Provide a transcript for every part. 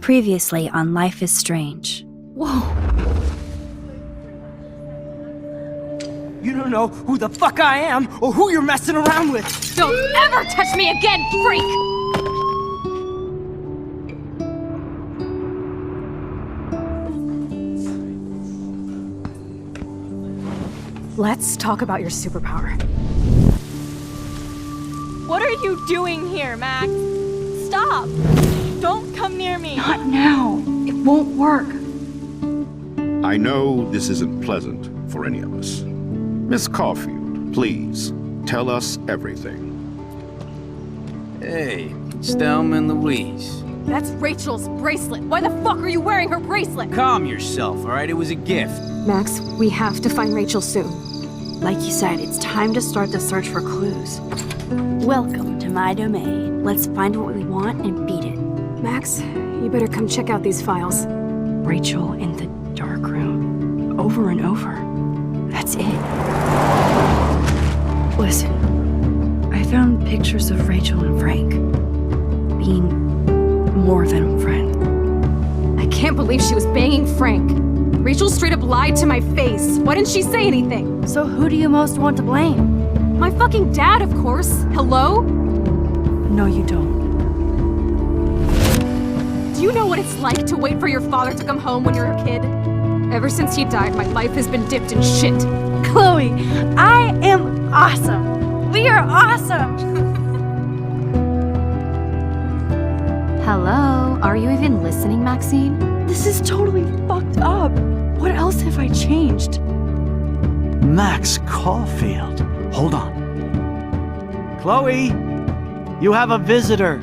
Previously on Life is Strange. Whoa. You don't know who the fuck I am or who you're messing around with! Don't ever touch me again, freak! Let's talk about your superpower. What are you doing here, Max? Stop! Don't come near me! Not now. It won't work. I know this isn't pleasant for any of us. Miss Caulfield, please, tell us everything. Hey, it's Thelma and Louise. That's Rachel's bracelet. Why the fuck are you wearing her bracelet? Calm yourself, alright? It was a gift. Max, we have to find Rachel soon. Like you said, it's time to start the search for clues. Welcome to my domain. Let's find what we want and beat it. Max, you better come check out these files. Rachel in the dark room. Over and over. That's it. Listen, I found pictures of Rachel and Frank being more than a friend. I can't believe she was banging Frank. Rachel straight up lied to my face. Why didn't she say anything? So who do you most want to blame? My fucking dad, of course. Hello? No, you don't. Do you know what it's like to wait for your father to come home when you're a kid? Ever since he died, my life has been dipped in shit. Chloe, I am awesome. We are awesome. Hello? Are you even listening, Maxine? This is totally fucked up. What else have I changed? Max Caulfield. Hold on. Chloe, you have a visitor.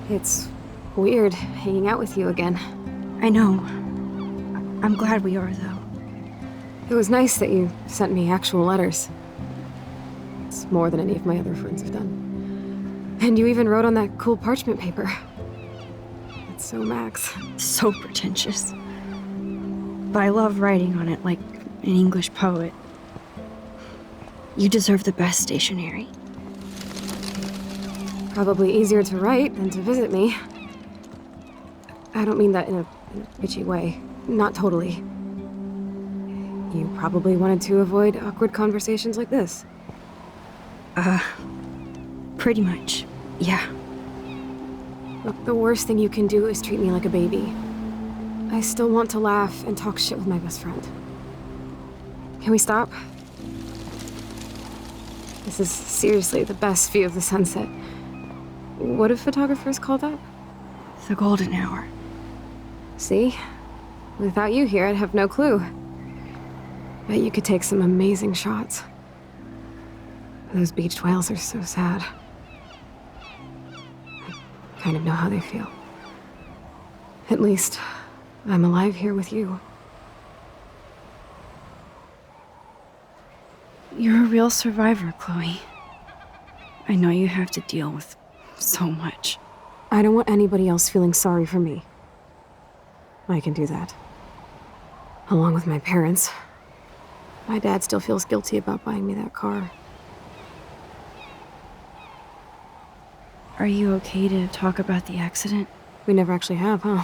It's weird hanging out with you again. I know. I'm glad we are, though. It was nice that you sent me actual letters. It's more than any of my other friends have done. And you even wrote on that cool parchment paper. It's so Max. So pretentious. But I love writing on it like an English poet. You deserve the best stationery. Probably easier to write than to visit me. I don't mean that in a bitchy way. Not totally. You probably wanted to avoid awkward conversations like this. Pretty much, yeah. Look, the worst thing you can do is treat me like a baby. I still want to laugh and talk shit with my best friend. Can we stop? This is seriously the best view of the sunset. What do photographers call that? The golden hour. See? Without you here, I'd have no clue. Bet you could take some amazing shots. Those beached whales are so sad. I kind of know how they feel. At least, I'm alive here with you. You're a real survivor, Chloe. I know you have to deal with so much. I don't want anybody else feeling sorry for me. I can do that. Along with my parents. My dad still feels guilty about buying me that car. Are you okay to talk about the accident? We never actually have, huh?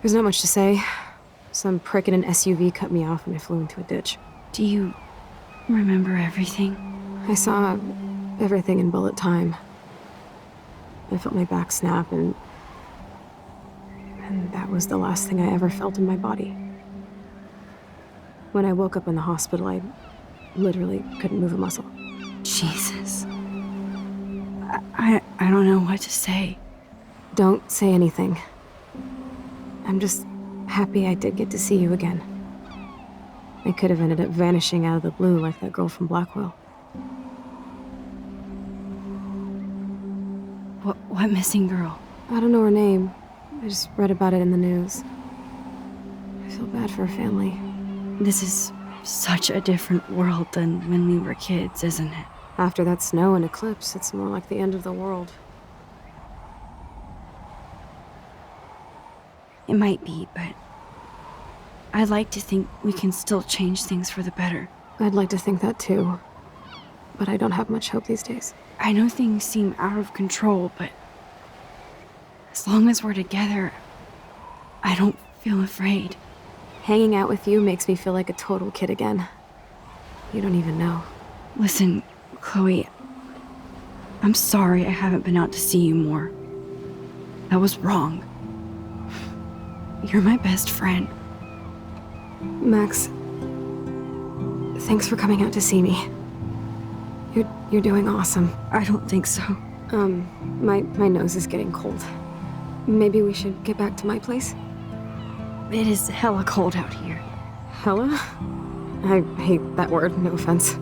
There's not much to say. Some prick in an SUV cut me off and I flew into a ditch. Do you remember everything? I saw everything in bullet time. I felt my back snap and that was the last thing I ever felt in my body. When I woke up in the hospital, I literally couldn't move a muscle. Jesus. I don't know what to say. Don't say anything. I'm just happy I did get to see you again. I could have ended up vanishing out of the blue like that girl from Blackwell. What missing girl? I don't know her name. I just read about it in the news. I feel bad for her family. This is such a different world than when we were kids, isn't it? After that snow and eclipse, it's more like the end of the world. It might be, but I'd like to think we can still change things for the better. I'd like to think that too. But I don't have much hope these days. I know things seem out of control, but as long as we're together, I don't feel afraid. Hanging out with you makes me feel like a total kid again. You don't even know. Listen, Chloe, I'm sorry I haven't been out to see you more. That was wrong. You're my best friend. Max, thanks for coming out to see me. You're doing awesome. I don't think so. My nose is getting cold. Maybe we should get back to my place? It is hella cold out here. Hella? I hate that word, no offense.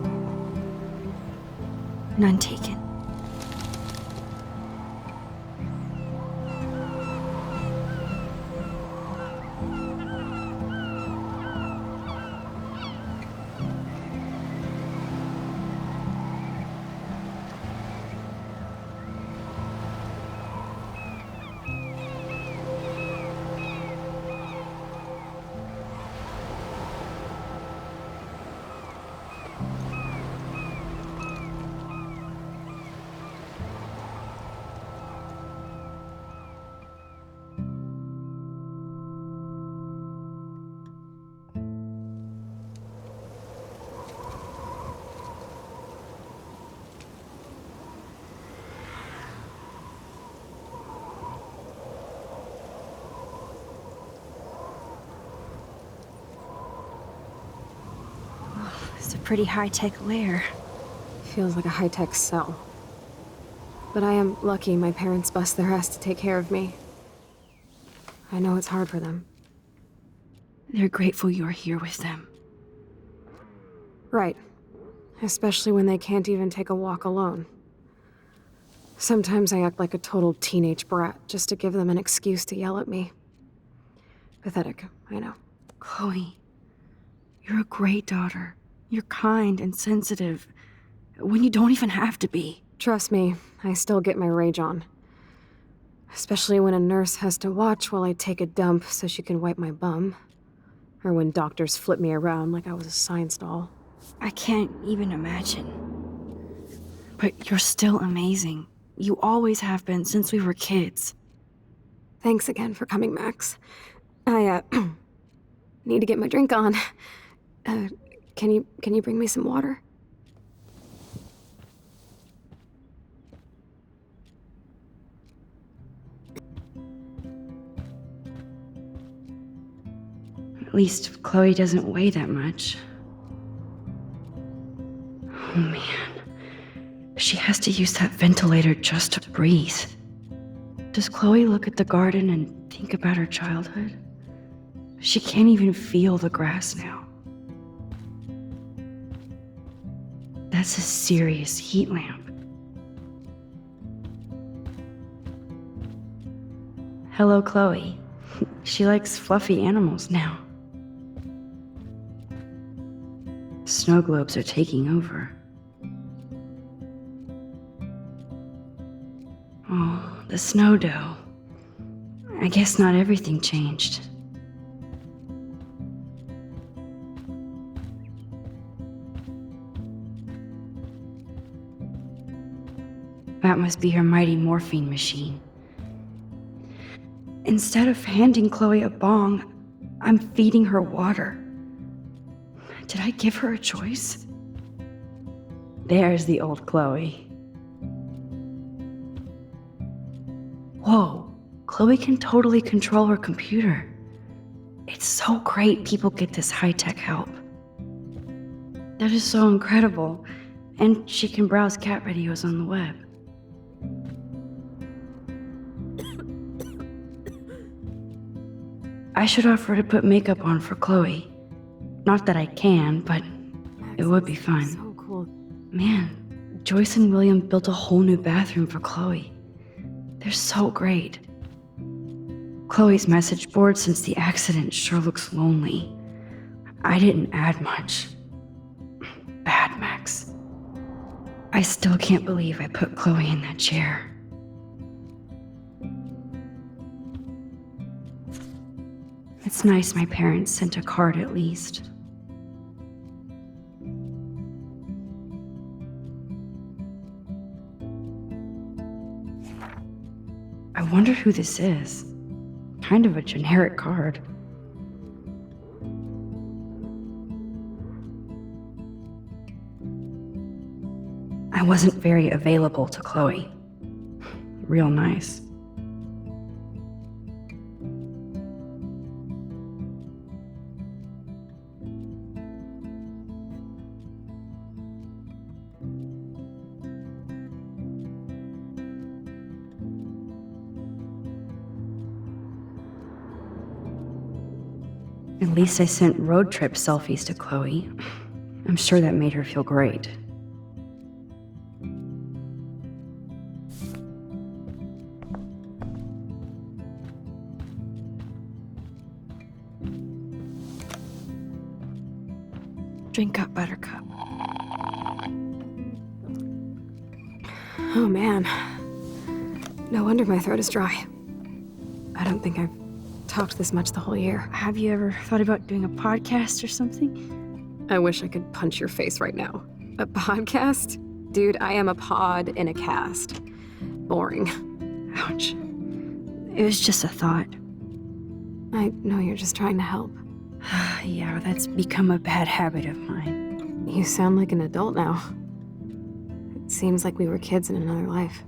None taken. It's a pretty high-tech lair. Feels like a high-tech cell. But I am lucky my parents bust their ass to take care of me. I know it's hard for them. They're grateful you're here with them. Right. Especially when they can't even take a walk alone. Sometimes I act like a total teenage brat just to give them an excuse to yell at me. Pathetic, I know. Chloe, you're a great daughter. You're kind and sensitive when you don't even have to be. Trust me, I still get my rage on. Especially when a nurse has to watch while I take a dump so she can wipe my bum. Or when doctors flip me around like I was a science doll. I can't even imagine. But you're still amazing. You always have been since we were kids. Thanks again for coming, Max. I, need to get my drink on. Can you bring me some water? At least Chloe doesn't weigh that much. Oh man. She has to use that ventilator just to breathe. Does Chloe look at the garden and think about her childhood? She can't even feel the grass now. That's a serious heat lamp. Hello, Chloe. She likes fluffy animals now. Snow globes are taking over. Oh, the snow dough. I guess not everything changed. That must be her mighty morphine machine. Instead of handing Chloe a bong, I'm feeding her water. Did I give her a choice? There's the old Chloe. Whoa, Chloe can totally control her computer. It's so great people get this high-tech help. That is so incredible. And she can browse cat videos on the web. I should offer to put makeup on for Chloe. Not that I can, but it would be fun. So cool. Man, Joyce and William built a whole new bathroom for Chloe. They're so great. Chloe's message board since the accident sure looks lonely. I didn't add much. Bad, Max. I still can't believe I put Chloe in that chair. It's nice my parents sent a card at least. I wonder who this is. Kind of a generic card. I wasn't very available to Chloe. Real nice. At least I sent road trip selfies to Chloe. I'm sure that made her feel great. Drink up, Buttercup. Oh man. No wonder my throat is dry. I don't think I've talked this much the whole year. Have you ever thought about doing a podcast or something? I wish I could punch your face right now. A podcast? Dude, I am a pod in a cast. Boring. Ouch. It was just a thought. I know you're just trying to help. Yeah, that's become a bad habit of mine. You sound like an adult now. It seems like we were kids in another life.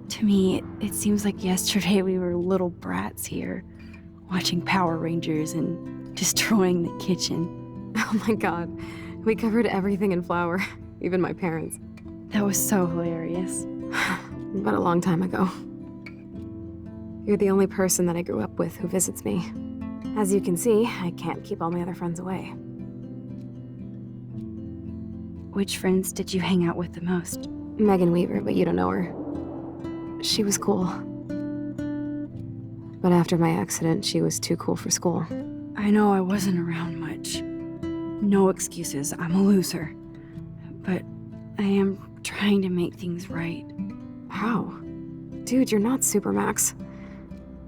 To me, it seems like yesterday we were little brats here, watching Power Rangers and destroying the kitchen. Oh my god. We covered everything in flour, even my parents. That was so hilarious. But a long time ago. You're the only person that I grew up with who visits me. As you can see, I can't keep all my other friends away. Which friends did you hang out with the most? Megan Weaver, but you don't know her. She was cool. But after my accident, she was too cool for school. I know I wasn't around much. No excuses, I'm a loser. But I am trying to make things right. How? Dude, you're not Supermax.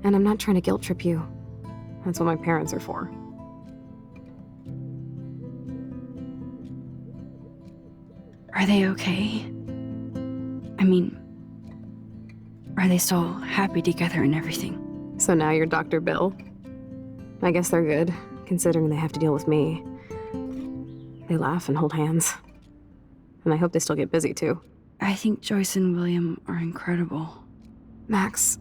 And I'm not trying to guilt trip you. That's what my parents are for. Are they okay? I mean, are they still happy together and everything? So now you're Dr. Bill? I guess they're good, considering they have to deal with me. They laugh and hold hands. And I hope they still get busy, too. I think Joyce and William are incredible. Max,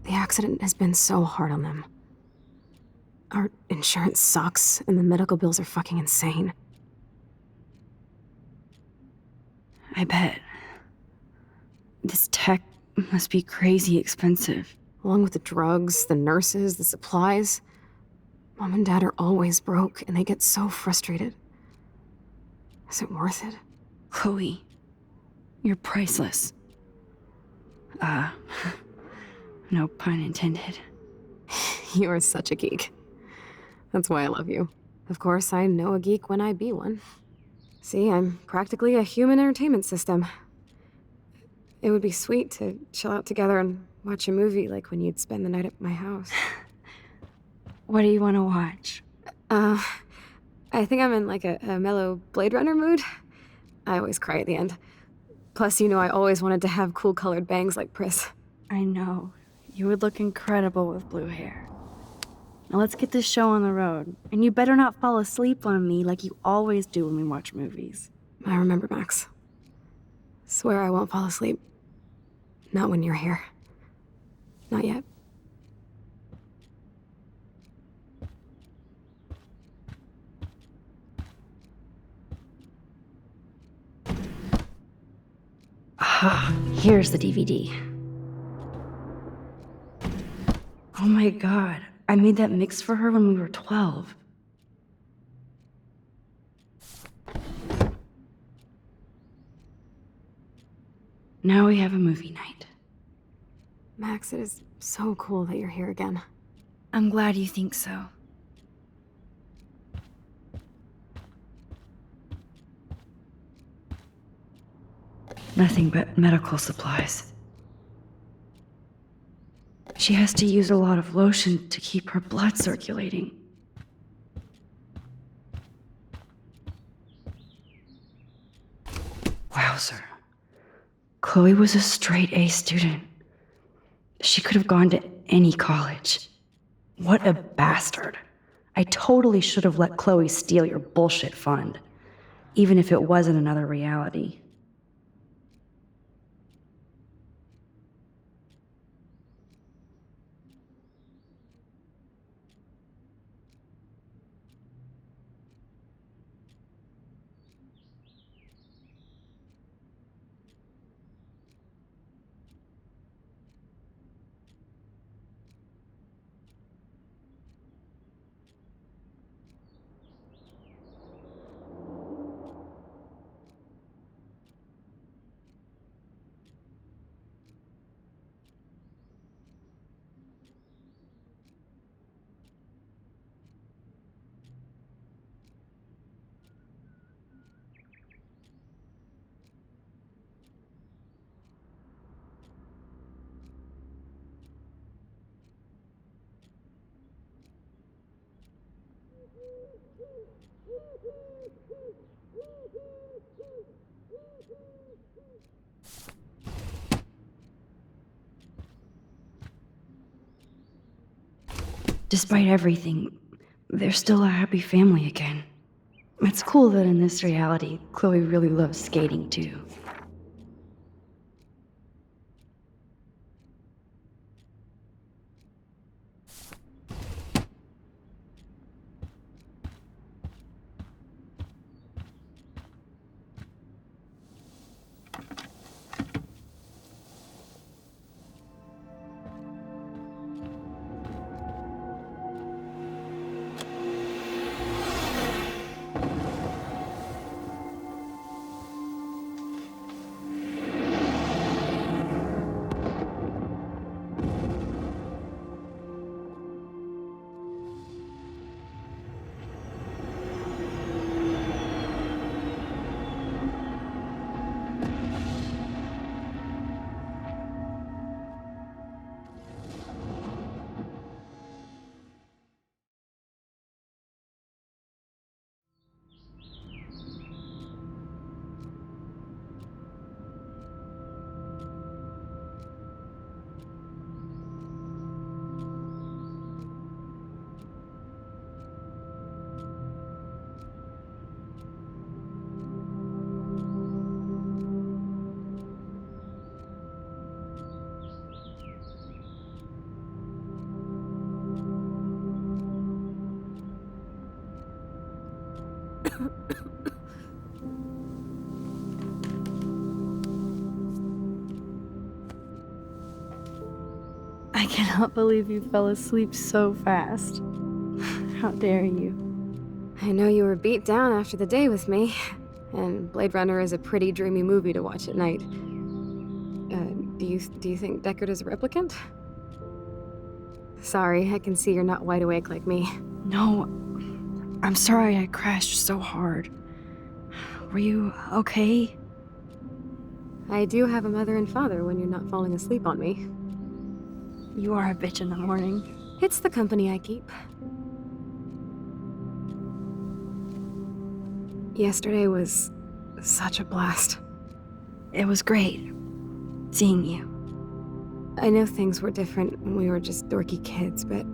The accident has been so hard on them. Our insurance sucks, and the medical bills are fucking insane. I bet. This tech must be crazy expensive. Along with the drugs, the nurses, the supplies. Mom and Dad are always broke, and they get so frustrated. Is it worth it? Chloe, you're priceless. No pun intended. You are such a geek. That's why I love you. Of course, I know a geek when I be one. See, I'm practically a human entertainment system. It would be sweet to chill out together and watch a movie like when you'd spend the night at my house. What do you want to watch? I think I'm in like a mellow Blade Runner mood. I always cry at the end. Plus, you know, I always wanted to have cool colored bangs like Pris. I know. You would look incredible with blue hair. Now let's get this show on the road. And you better not fall asleep on me like you always do when we watch movies. I remember, Max. Swear I won't fall asleep. Not when you're here. Not yet. Ah, here's the DVD. Oh my god, I made that mix for her when we were 12. Now we have a movie night. Max, it is so cool that you're here again. I'm glad you think so. Nothing but medical supplies. She has to use a lot of lotion to keep her blood circulating. Wowzer. Chloe was a straight A student. She could have gone to any college. What a bastard. I totally should have let Chloe steal your bullshit fund, even if it wasn't another reality. Despite everything, they're still a happy family again. It's cool that in this reality, Chloe really loves skating too. I cannot believe you fell asleep so fast. How dare you? I know you were beat down after the day with me, and Blade Runner is a pretty dreamy movie to watch at night. Do you think Deckard is a replicant? Sorry, I can see you're not wide awake like me. No, I'm sorry I crashed so hard. Were you okay? I do have a mother and father when you're not falling asleep on me. You are a bitch in the morning. It's the company I keep. Yesterday was such a blast. It was great seeing you. I know things were different when we were just dorky kids, but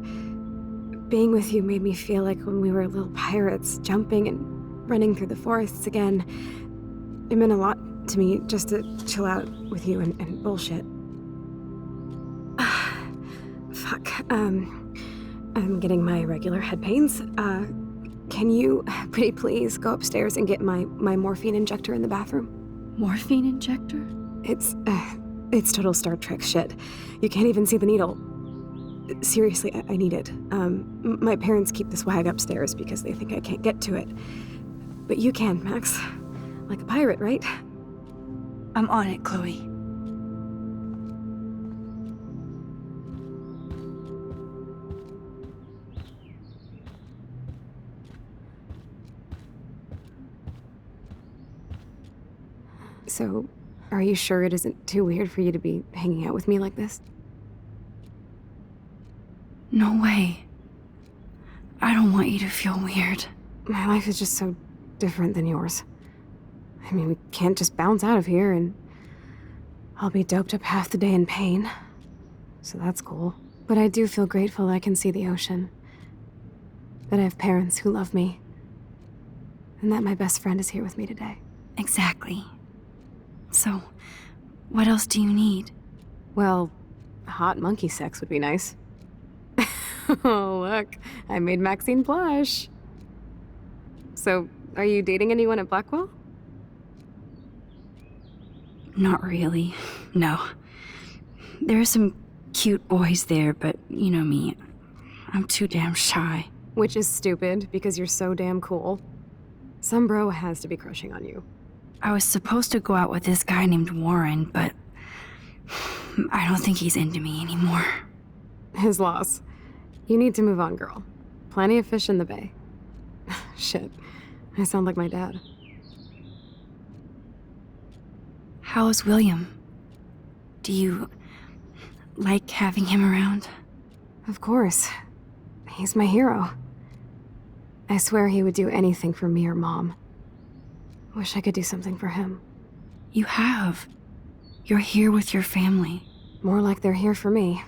being with you made me feel like when we were little pirates, jumping and running through the forests again. It meant a lot to me just to chill out with you and bullshit. Fuck. I'm getting my regular head pains. Can you, pretty please, go upstairs and get my morphine injector in the bathroom? Morphine injector? It's total Star Trek shit. You can't even see the needle. Seriously, I need it. My parents keep the swag upstairs because they think I can't get to it. But you can, Max. Like a pirate, right? I'm on it, Chloe. So, are you sure it isn't too weird for you to be hanging out with me like this? No way. I don't want you to feel weird. My life is just so different than yours. I mean, we can't just bounce out of here and I'll be doped up half the day in pain. So that's cool. But I do feel grateful that I can see the ocean. That I have parents who love me. And that my best friend is here with me today. Exactly. So, what else do you need? Well, hot monkey sex would be nice. Oh, look. I made Maxine blush. So, are you dating anyone at Blackwell? Not really. No. There are some cute boys there, but you know me. I'm too damn shy. Which is stupid, because you're so damn cool. Some bro has to be crushing on you. I was supposed to go out with this guy named Warren, but I don't think he's into me anymore. His loss. You need to move on, girl. Plenty of fish in the bay. Shit. I sound like my dad. How is William? Do you like having him around? Of course. He's my hero. I swear he would do anything for me or Mom. Wish I could do something for him. You have. You're here with your family. More like they're here for me.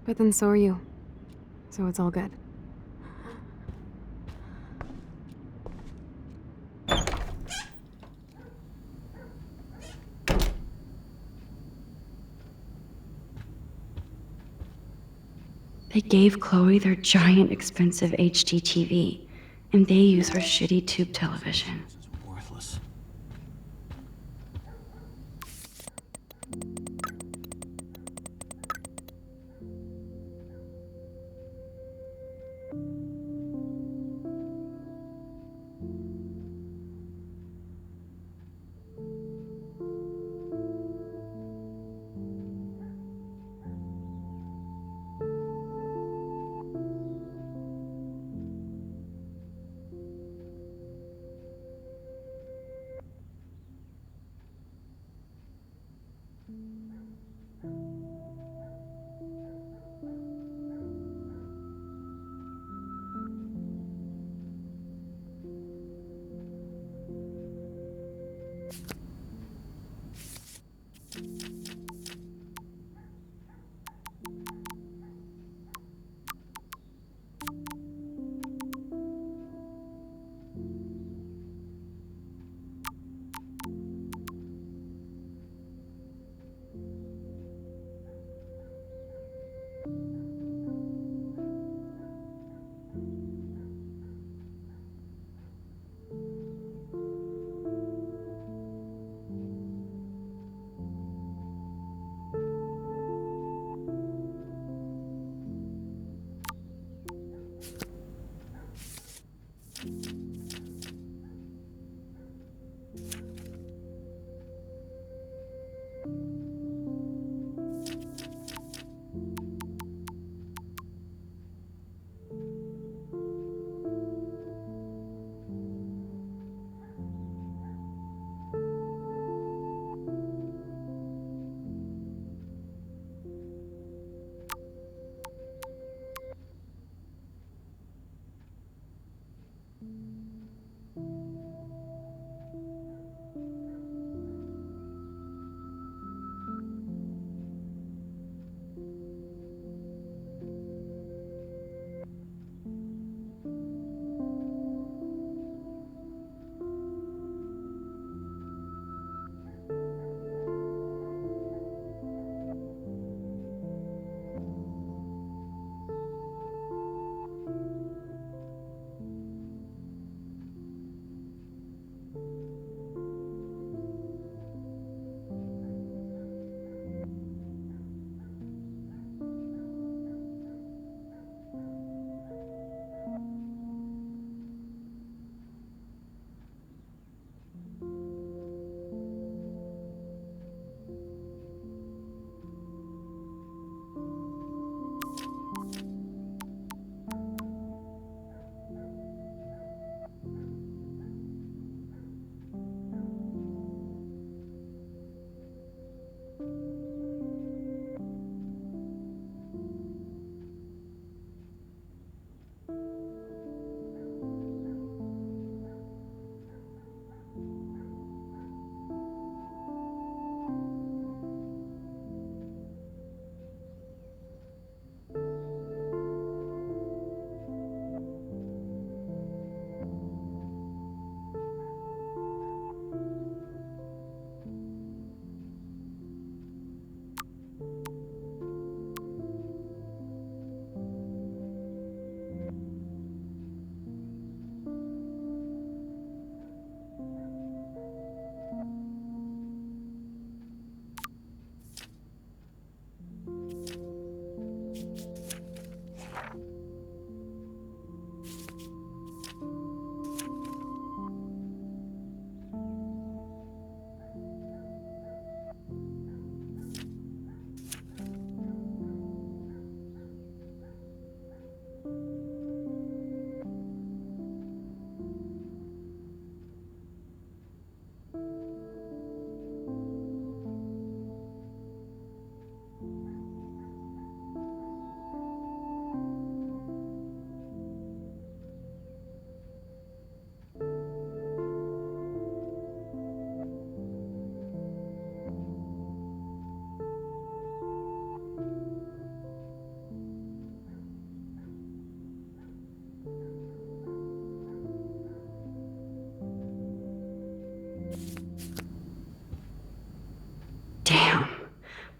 But then so are you. So it's all good. They gave Chloe their giant, expensive HD TV, and they use her shitty tube television. This is worthless.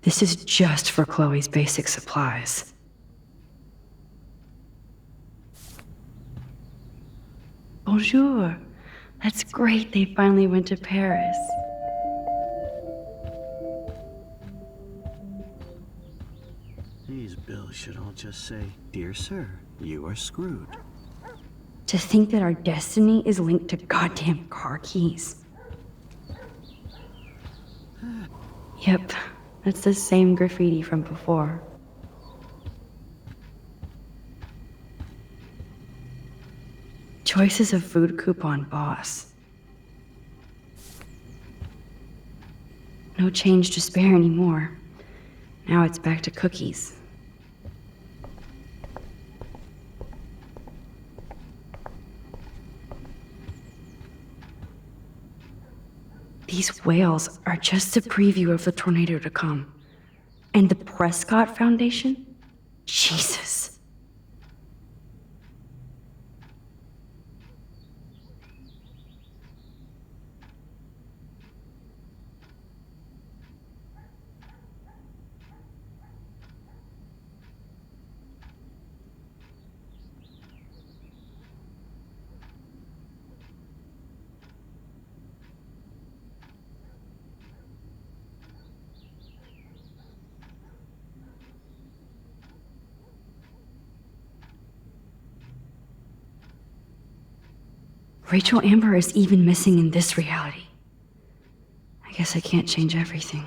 This is just for Chloe's basic supplies. Bonjour. That's great they finally went to Paris. These bills should all just say, "Dear sir, you are screwed." To think that our destiny is linked to goddamn car keys. Yep, that's the same graffiti from before. Choices of food coupon boss. No change to spare anymore. Now it's back to cookies. These whales are just a preview of the tornado to come. And the Prescott Foundation? Jesus. Rachel Amber is even missing in this reality. I guess I can't change everything.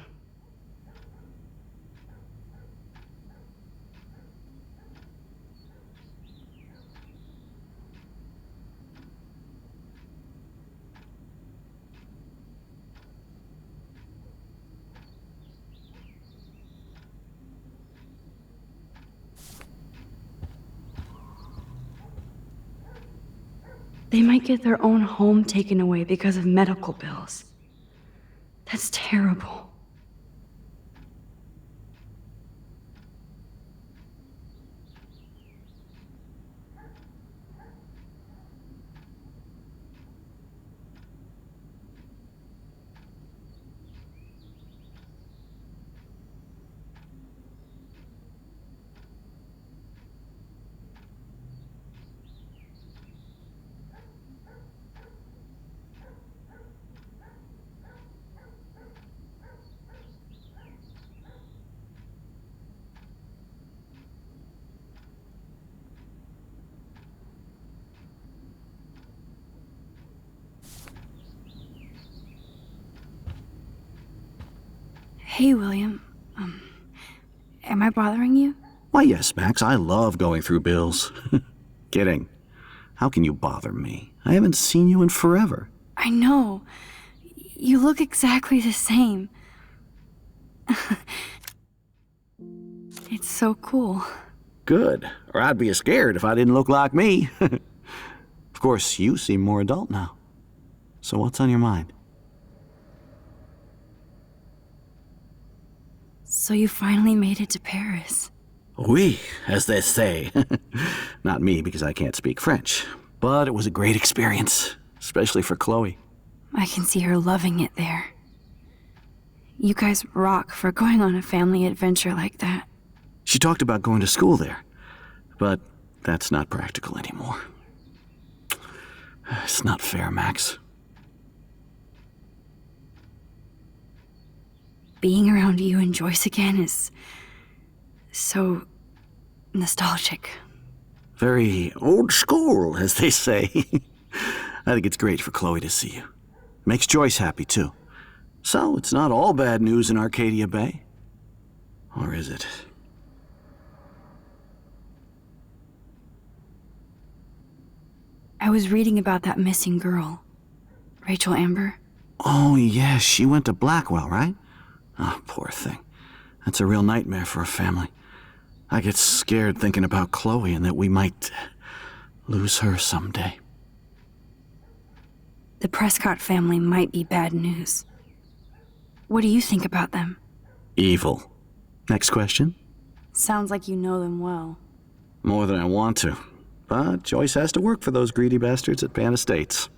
They might get their own home taken away because of medical bills. That's terrible. Hey, William. Am I bothering you? Why, yes, Max, I love going through bills. Kidding. How can you bother me? I haven't seen you in forever. I know. You look exactly the same. It's so cool. Good. Or I'd be scared if I didn't look like me. Of course, you seem more adult now. So what's on your mind? So you finally made it to Paris. Oui, as they say. Not me, because I can't speak French. But it was a great experience, especially for Chloe. I can see her loving it there. You guys rock for going on a family adventure like that. She talked about going to school there, but that's not practical anymore. It's not fair, Max. Being around you and Joyce again is so nostalgic. Very old school, as they say. I think it's great for Chloe to see you. Makes Joyce happy, too. So, it's not all bad news in Arcadia Bay. Or is it? I was reading about that missing girl, Rachel Amber. Oh, yeah, she went to Blackwell, right? Oh, poor thing. That's a real nightmare for a family. I get scared thinking about Chloe and that we might lose her someday. The Prescott family might be bad news. What do you think about them? Evil. Next question? Sounds like you know them well. More than I want to. But Joyce has to work for those greedy bastards at Pan Estates.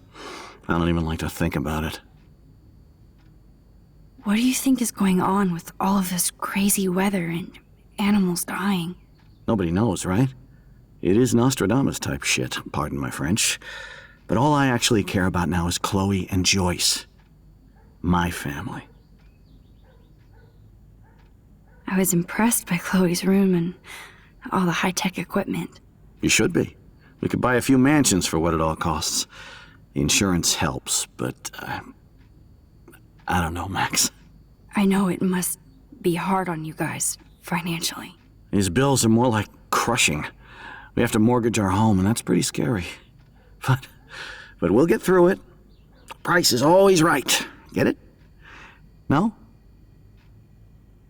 I don't even like to think about it. What do you think is going on with all of this crazy weather and animals dying? Nobody knows, right? It is Nostradamus type shit, pardon my French. But all I actually care about now is Chloe and Joyce. My family. I was impressed by Chloe's room and all the high-tech equipment. You should be. We could buy a few mansions for what it all costs. The insurance helps, but I don't know, Max. I know it must be hard on you guys, financially. These bills are more like crushing. We have to mortgage our home, and that's pretty scary. But we'll get through it. Price is always right. Get it? No?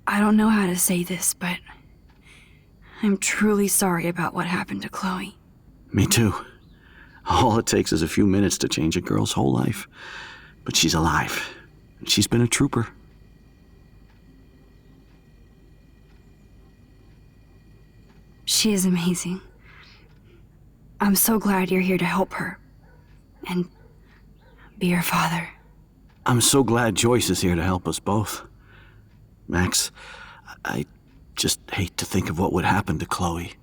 I don't know how to say this, but I'm truly sorry about what happened to Chloe. Me too. All it takes is a few minutes to change a girl's whole life. But she's alive. And she's been a trooper. She is amazing. I'm so glad you're here to help her. And be her father. I'm so glad Joyce is here to help us both. Max, I just hate to think of what would happen to Chloe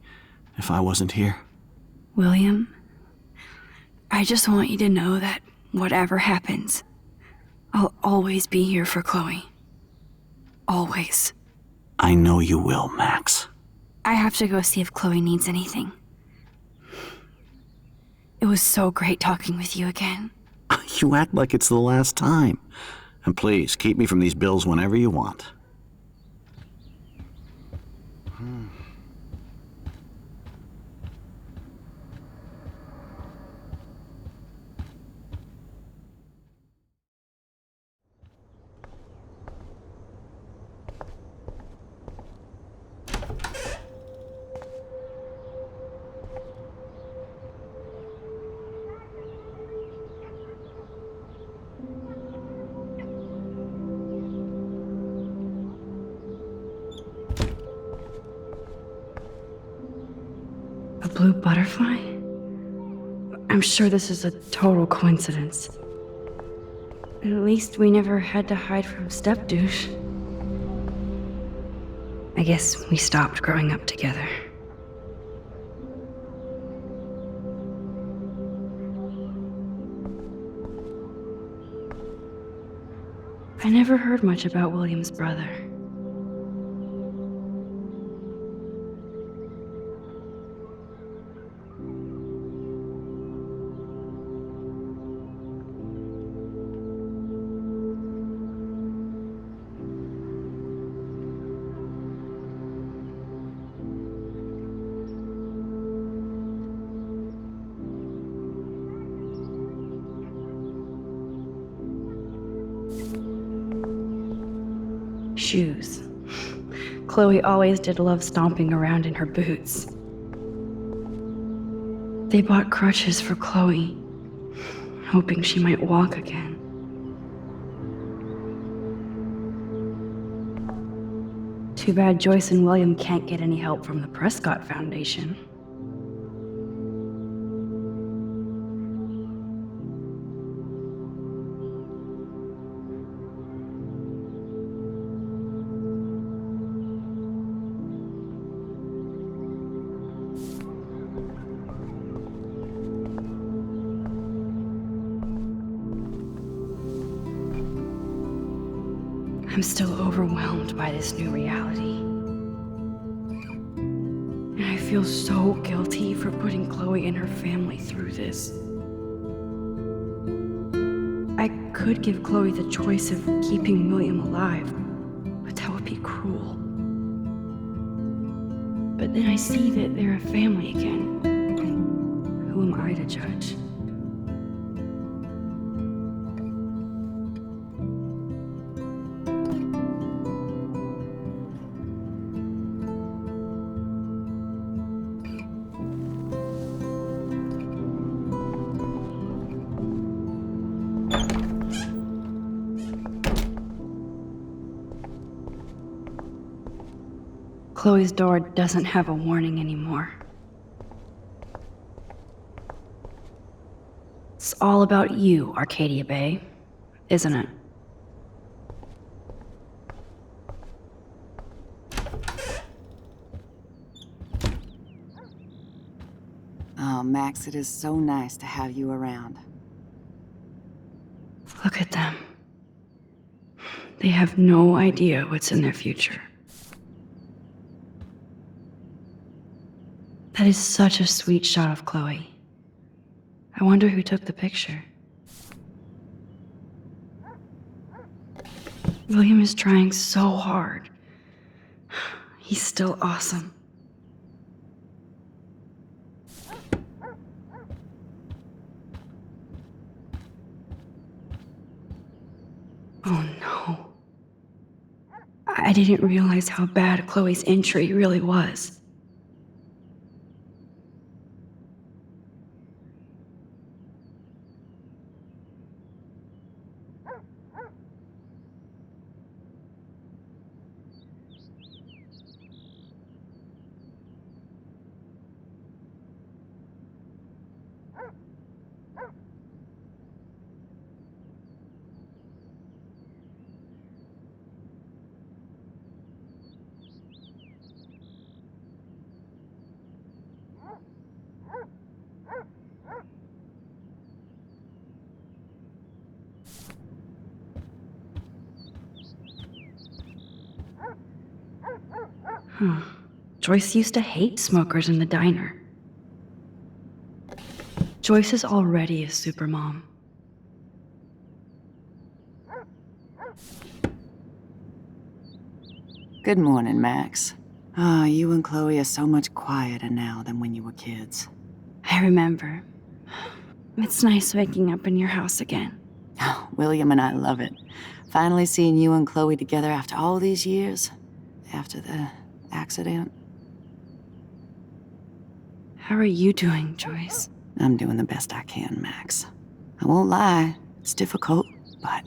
if I wasn't here. William, I just want you to know that whatever happens, I'll always be here for Chloe. Always. I know you will, Max. I have to go see if Chloe needs anything. It was so great talking with you again. You act like it's the last time. And please, keep me from these bills whenever you want. A blue butterfly? I'm sure this is a total coincidence. At least we never had to hide from Step Douche. I guess we stopped growing up together. I never heard much about William's brother. Shoes. Chloe always did love stomping around in her boots. They bought crutches for Chloe, hoping she might walk again. Too bad Joyce and William can't get any help from the Prescott Foundation. I'm still overwhelmed by this new reality. And I feel so guilty for putting Chloe and her family through this. I could give Chloe the choice of keeping William alive, but that would be cruel. But then I see that they're a family again. And who am I to judge? Chloe's door doesn't have a warning anymore. It's all about you, Arcadia Bay, isn't it? Oh, Max, it is so nice to have you around. Look at them. They have no idea what's in their future. That is such a sweet shot of Chloe. I wonder who took the picture. William is trying so hard. He's still awesome. Oh no. I didn't realize how bad Chloe's injury really was. Joyce used to hate smokers in the diner. Joyce is already a supermom. Good morning, Max. Ah, you and Chloe are so much quieter now than when you were kids. I remember. It's nice waking up in your house again. Oh, William and I love it. Finally seeing you and Chloe together after all these years. After the accident. How are you doing, Joyce? I'm doing the best I can, Max. I won't lie, it's difficult, but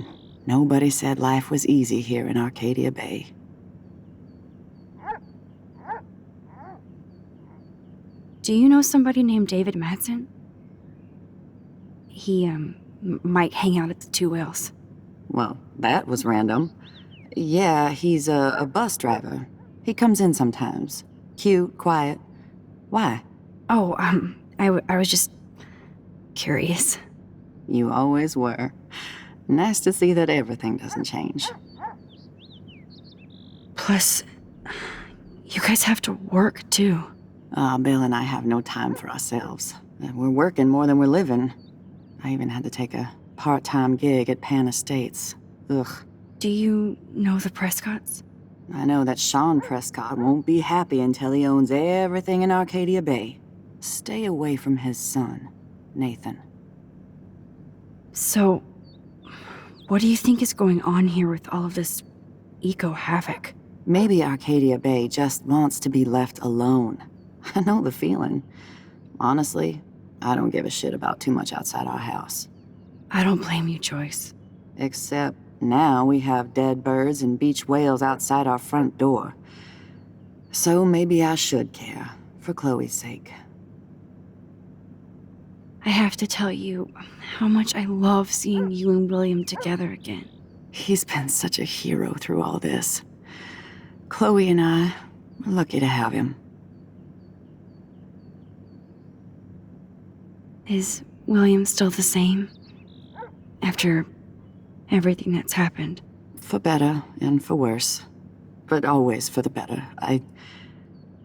nobody said life was easy here in Arcadia Bay. Do you know somebody named David Madsen? He, might hang out at the Two Whales. Well, that was random. Yeah, he's a bus driver. He comes in sometimes. Cute, quiet. Why? Oh, I was just curious. You always were. Nice to see that everything doesn't change. Plus, you guys have to work, too. Bill and I have no time for ourselves. We're working more than we're living. I even had to take a part-time gig at Pan Estates. Ugh. Do you know the Prescotts? I know that Sean Prescott won't be happy until he owns everything in Arcadia Bay. Stay away from his son, Nathan. So, what do you think is going on here with all of this eco-havoc? Maybe Arcadia Bay just wants to be left alone. I know the feeling. Honestly, I don't give a shit about too much outside our house. I don't blame you, Joyce. Except now we have dead birds and beach whales outside our front door. So maybe I should care, for Chloe's sake. I have to tell you how much I love seeing you and William together again. He's been such a hero through all this. Chloe and I are lucky to have him. Is William still the same? After everything that's happened? For better and for worse. But always for the better. I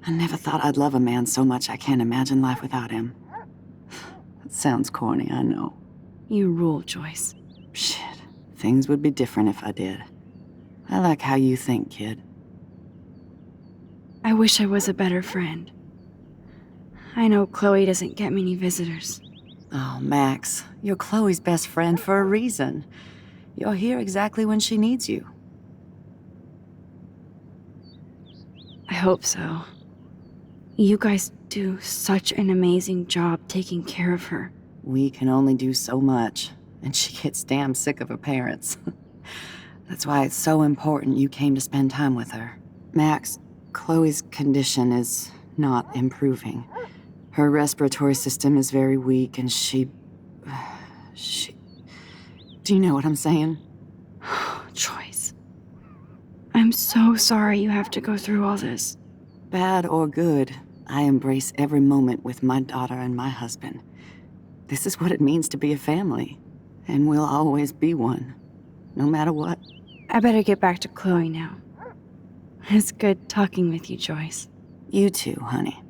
never thought I'd love a man so much I can't imagine life without him. That sounds corny, I know. You rule, Joyce. Shit. Things would be different if I did. I like how you think, kid. I wish I was a better friend. I know Chloe doesn't get many visitors. Oh, Max, you're Chloe's best friend for a reason. You're here exactly when she needs you. I hope so. You guys do such an amazing job taking care of her. We can only do so much, and she gets damn sick of her parents. That's why it's so important you came to spend time with her. Max, Chloe's condition is not improving. Her respiratory system is very weak, and she... Do you know what I'm saying? Joyce. I'm so sorry you have to go through all this. Bad or good, I embrace every moment with my daughter and my husband. This is what it means to be a family, and we'll always be one, no matter what. I better get back to Chloe now. It's good talking with you, Joyce. You too, honey.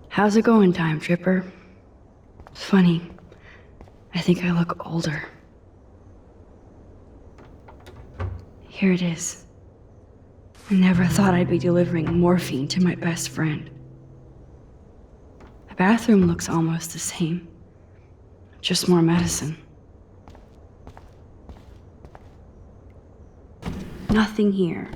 How's it going, Time Tripper? Funny. I think I look older. Here it is. I never thought I'd be delivering morphine to my best friend. The bathroom looks almost the same. Just more medicine. Nothing here.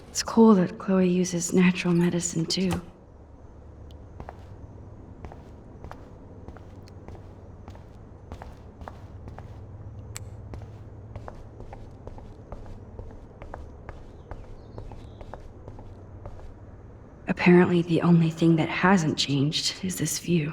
It's cool that Chloe uses natural medicine too. Apparently, the only thing that hasn't changed is this view.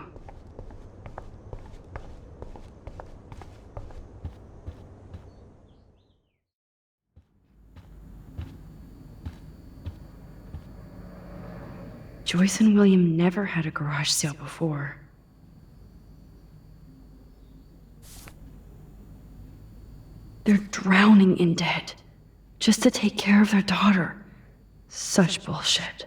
Joyce and William never had a garage sale before. They're drowning in debt just to take care of their daughter. Such bullshit.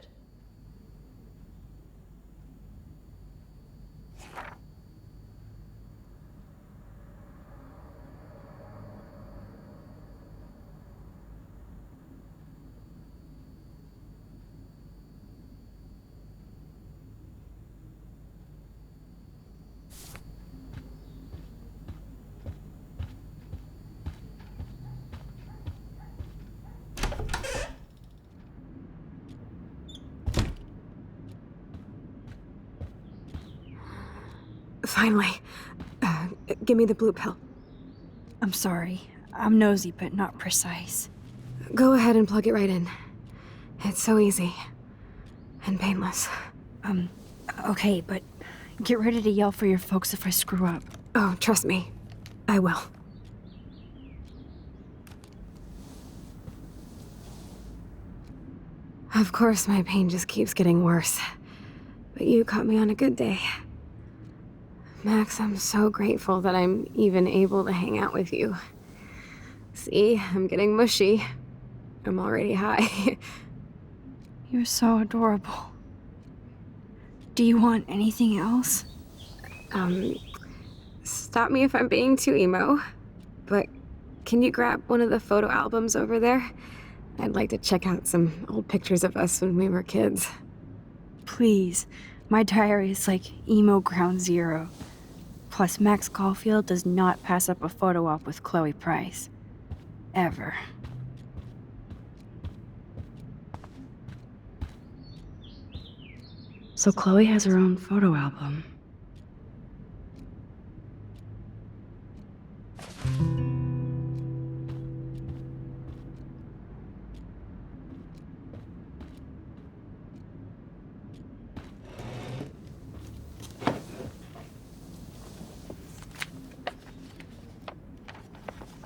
Finally. Give me the blue pill. I'm sorry. I'm nosy, but not precise. Go ahead and plug it right in. It's so easy. And painless. Okay, but get ready to yell for your folks if I screw up. Oh, trust me. I will. Of course, my pain just keeps getting worse. But you caught me on a good day. Max, I'm so grateful that I'm even able to hang out with you. See, I'm getting mushy. I'm already high. You're so adorable. Do you want anything else? Stop me if I'm being too emo, but can you grab one of the photo albums over there? I'd like to check out some old pictures of us when we were kids. Please. My diary is like emo ground zero. Plus, Max Caulfield does not pass up a photo op with Chloe Price. Ever. So Chloe has her own photo album.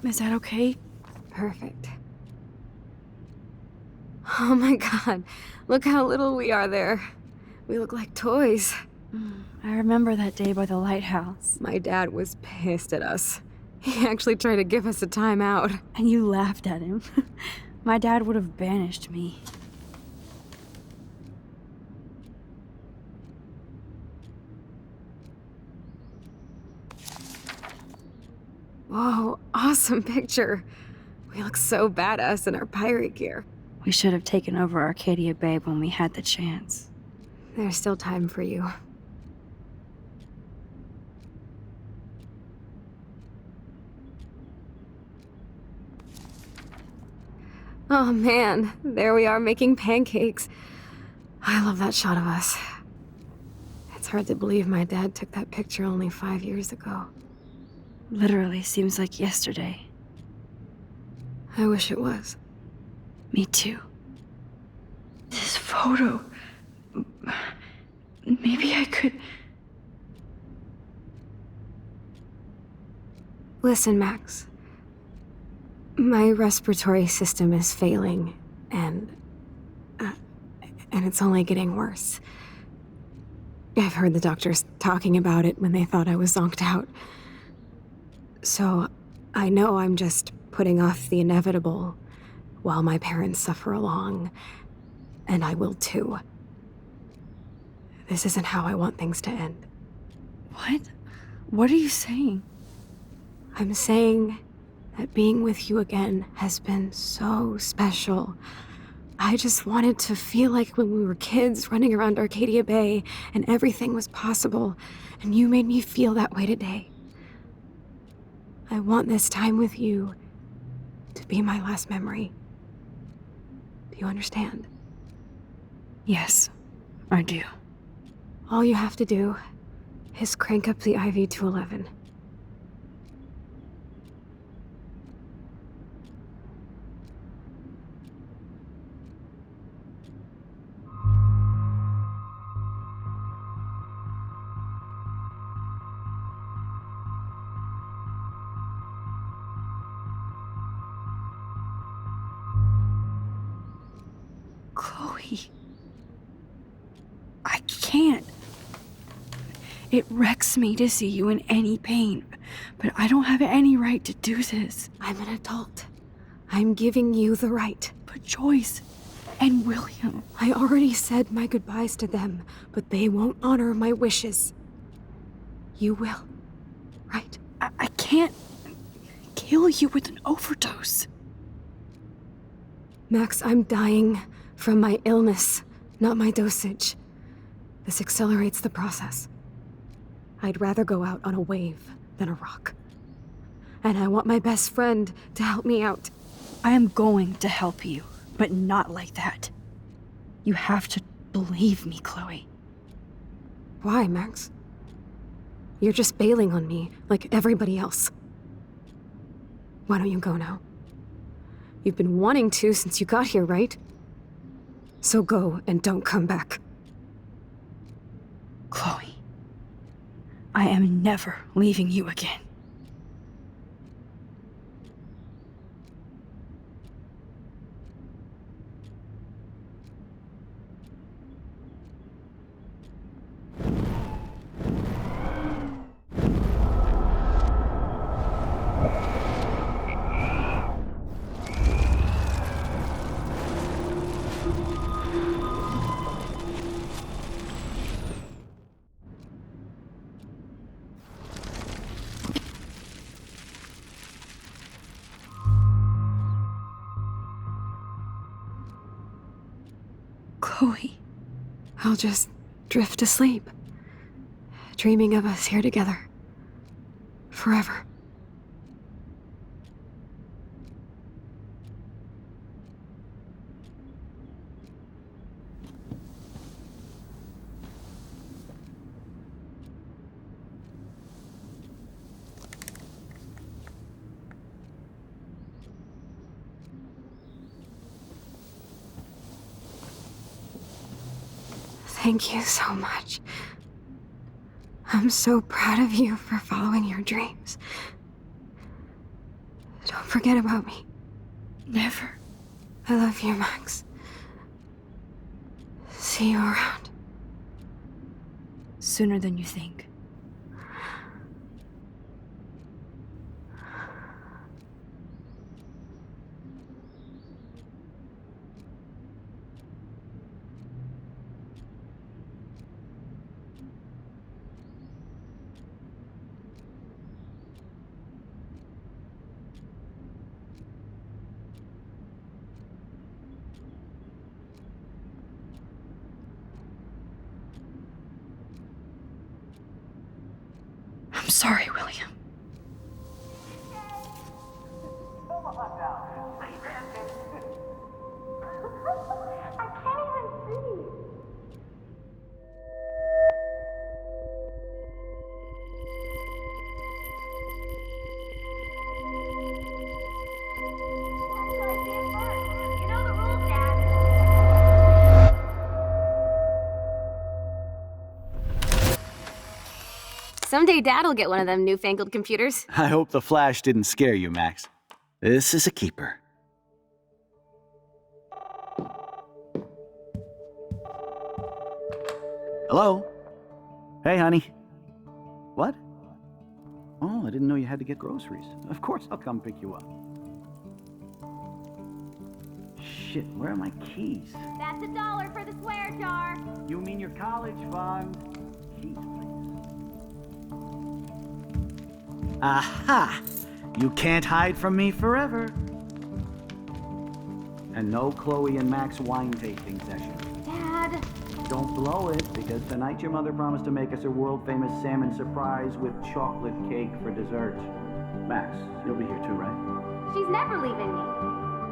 Is that okay? Perfect. Oh my god, look how little we are there. We look like toys. I remember that day by the lighthouse. My dad was pissed at us. He actually tried to give us a timeout. And you laughed at him. My dad would have banished me. Whoa, awesome picture. We look so badass in our pirate gear. We should have taken over Arcadia Bay when we had the chance. There's still time for you. Oh man, there we are making pancakes. I love that shot of us. It's hard to believe my dad took that picture only 5 years ago. Literally seems like yesterday. I wish it was. Me too. This photo. Maybe I could. Listen, Max. My respiratory system is failing, and it's only getting worse. I've heard the doctors talking about it when they thought I was zonked out. So I know I'm just putting off the inevitable while my parents suffer along, and I will too. This isn't how I want things to end. What? What are you saying? I'm saying that being with you again has been so special. I just wanted to feel like when we were kids running around Arcadia Bay and everything was possible, and you made me feel that way today. I want this time with you to be my last memory. Do you understand? Yes, I do. All you have to do is crank up the IV to 11. Chloe. I can't. It wrecks me to see you in any pain, but I don't have any right to do this. I'm an adult. I'm giving you the right. But Joyce and William. I already said my goodbyes to them, but they won't honor my wishes. You will, right? I can't kill you with an overdose. Max, I'm dying from my illness, not my dosage. This accelerates the process. I'd rather go out on a wave than a rock. And I want my best friend to help me out. I am going to help you, but not like that. You have to believe me, Chloe. Why, Max? You're just bailing on me like everybody else. Why don't you go now? You've been wanting to since you got here, right? So go and don't come back. Chloe, I am never leaving you again. Chloe. I'll just drift asleep, dreaming of us here together. Forever. Thank you so much. I'm so proud of you for following your dreams. Don't forget about me. Never. I love you, Max. See you around. Sooner than you think. I'm sorry, William. You know the rules. someday Dad'll get one of them newfangled computers. I hope the flash didn't scare you, Max. This is a keeper. Hello? Hey, honey. What? Oh, I didn't know you had to get groceries. Of course I'll come pick you up. Shit, where are my keys? That's $1 for the swear jar. You mean your college fund? Keys, please. Aha! You can't hide from me forever. And no Chloe and Max wine tasting session. Dad. Don't blow it, because tonight your mother promised to make us a world-famous salmon surprise with chocolate cake for dessert. Max, you'll be here too, right? She's never leaving me.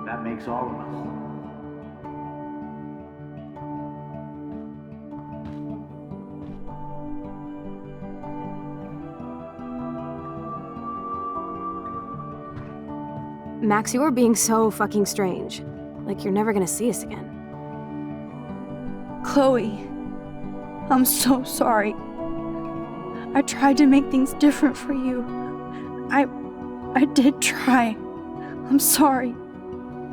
That makes all of us. Max, you're being so fucking strange. Like you're never gonna see us again. Chloe, I'm so sorry. I tried to make things different for you. I did try. I'm sorry.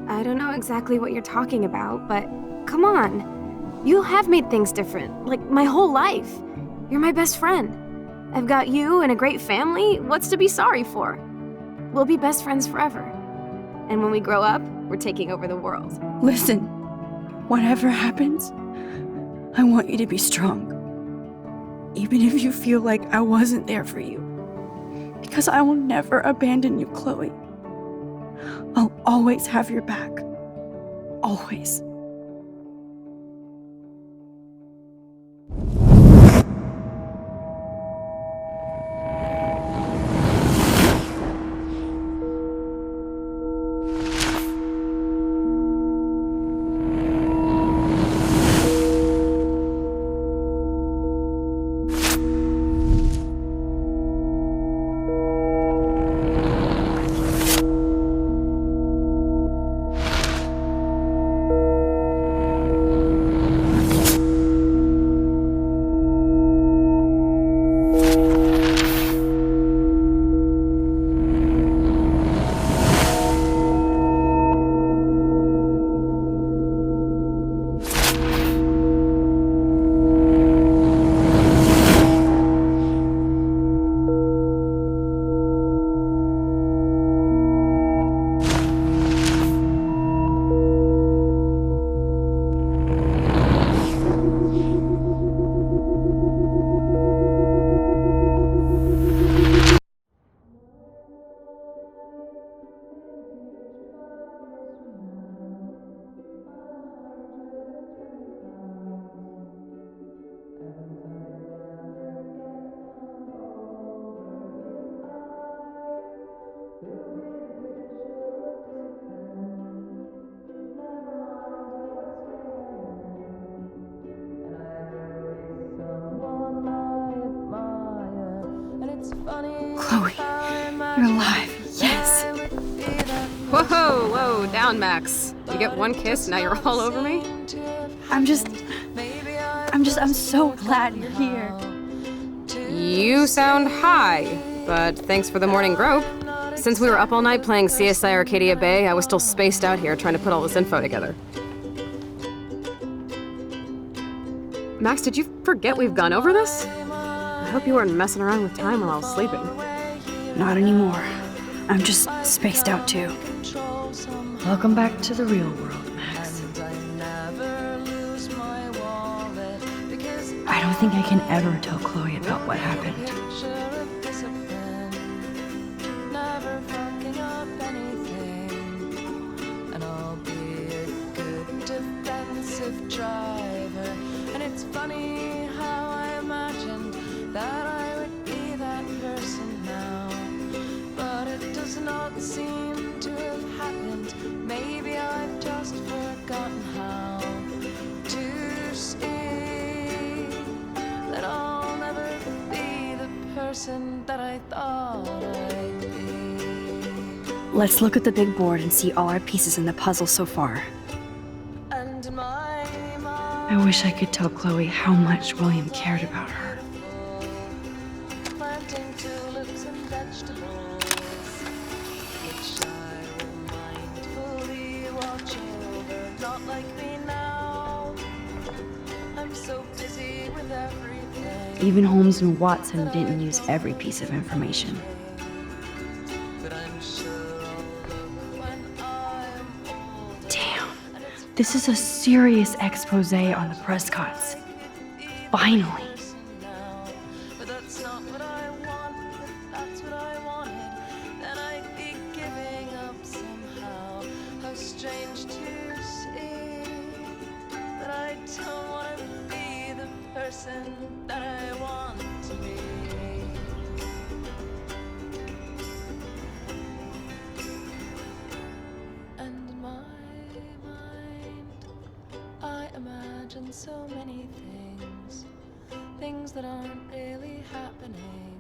I don't know exactly what you're talking about, but come on. You have made things different, like my whole life. You're my best friend. I've got you and a great family. What's to be sorry for? We'll be best friends forever. And when we grow up, we're taking over the world. Listen, whatever happens, I want you to be strong. Even if you feel like I wasn't there for you. Because I will never abandon you, Chloe. I'll always have your back. Always. Chloe, you're alive. Yes. Whoa, down, Max. You get one kiss, now you're all over me? I'm so glad you're here. You sound high, but thanks for the morning grope. Since we were up all night playing CSI Arcadia Bay, I was still spaced out here trying to put all this info together. Max, did you forget we've gone over this? I hope you weren't messing around with time while I was sleeping. Not anymore. I'm just spaced out too. Welcome back to the real world, Max. I don't think I can ever tell Chloe about what happened. That I would be that person now, but it does not seem to have happened. Maybe I've just forgotten how to see that I'll never be the person that I thought I'd be. Let's look at the big board and see all our pieces in the puzzle so far. And I wish I could tell Chloe how much William cared about her. when like me now. I'm so busy with everything. Even Holmes and Watson didn't use every piece of information. But I'm sure I'll look when I'm old. Damn, this is a serious expose on the Prescotts. Finally. But that's not what I want. If that's what I wanted, then I'd be giving up somehow. How strange to see that I don't want to be the person that I want to be. And in my mind, I imagine so many things that aren't really happening.